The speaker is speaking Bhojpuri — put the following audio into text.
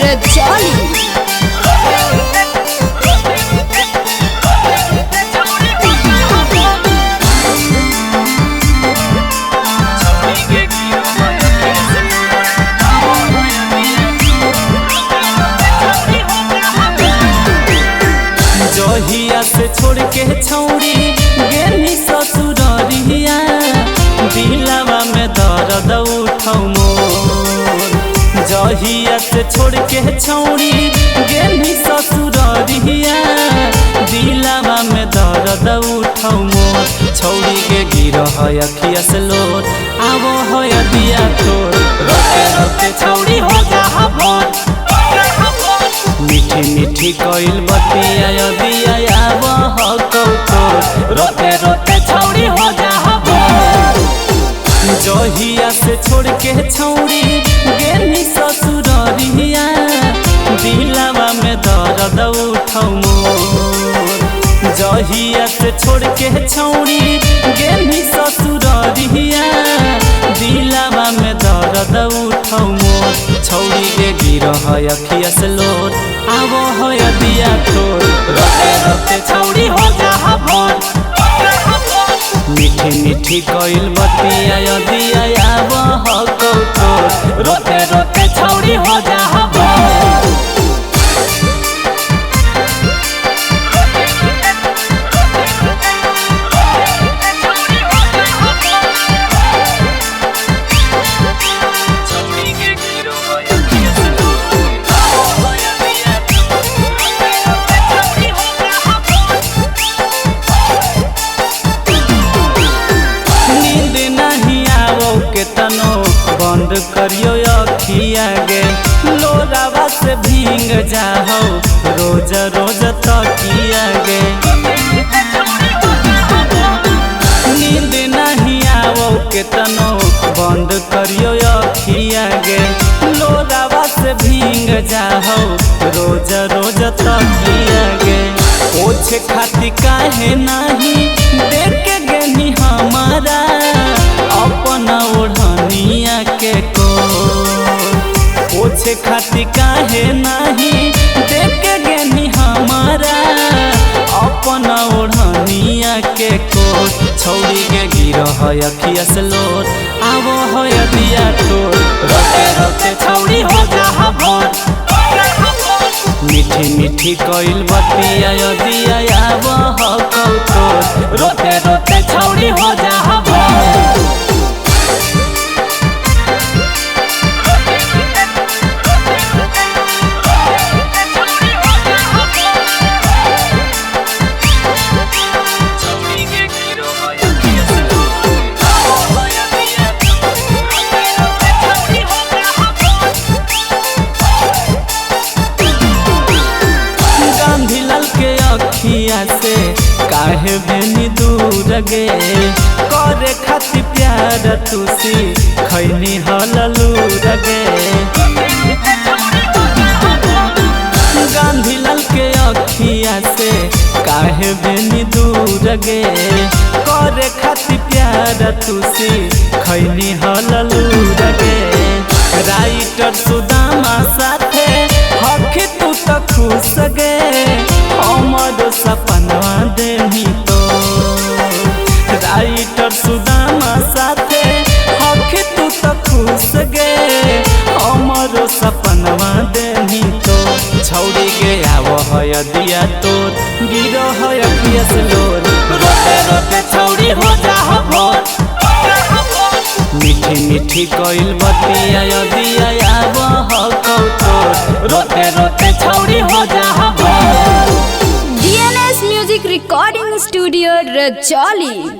रजौली। जहिया से छोड़ के छौड़ी गेनी ससुररिया दिलवा में दर्द उठौ मोर। जहिया से छोड़ के छौड़ी गेनी ससुररिया दिलवा में दर्द उठौ मोर। छौड़ी के गिर है अखिया से लोर आवो है दिया तोर। रोते रोते छौड़ी हो जा भोर मीठी मीठी कोइल बतिया दिया तोर। रोते रोते छौड़ी हो जा जहिया से छोड़ के छौड़ी गेनी ससुररिया दिलवा में दर्द उठौ मोर। जहिया से छोड़ के छौड़ी गेनी ससुररिया दिलवा में दर्द उठौ मोर। छौड़ी के गिर है अखिया से लोर आवो है दिया तोर। रोते रोते छौड़ी हो जा भोर मीठी मीठी कोइल बतिया दिया तोर। रोते रोते छौड़ी हो जा भोर। तनो बंद करियो अखिया गे लोरावा से भींग जाओ रोज रोज तकिया गे। नींद नहीं आओ के तनो बंद करियो अखिया गे लोरावा से भींग जाओ रोज रोज तकिया गे। ओछे खाती काहे नहीं देख के गेनी हमारा अपना ओढ़निया के को। ओछे खाती काहे नहीं देख के गेनी हमारा अपना ओढ़निया के को। छौड़ी के गिर है अखिया से लोर आवो है दिया तोर। रोते रोते छौड़ी हो जा भोर मीठी मीठी कोइल बतिया दिया तोर। रोते रोते छौड़ी हो जा भोर। अखिया से काहे बेनी दूर गे करे खाती प्यार तुसी खैनी हललूर गे। गांधी लाल के अखिया से काहे बेनी दूर गे करे खाती प्यार तुसी खैनी हललूर गे। राइटर सुदामा साथे हखी तू तो खुश गे हमर सपनवा देनी तो। राइटर सुदामा साथे हखी तू तो खुश गे हमर सपनवा देनी तो। छौड़ी के आवो है दिया तोर गिर है अखिया से लोर। रोते रोते छौड़ी हो जा भोर मीठी मीठी कोइल बतिया दिया तोर। रोते रोते छौड़ी हो जा भोर। DNS music recording studio Rajauli.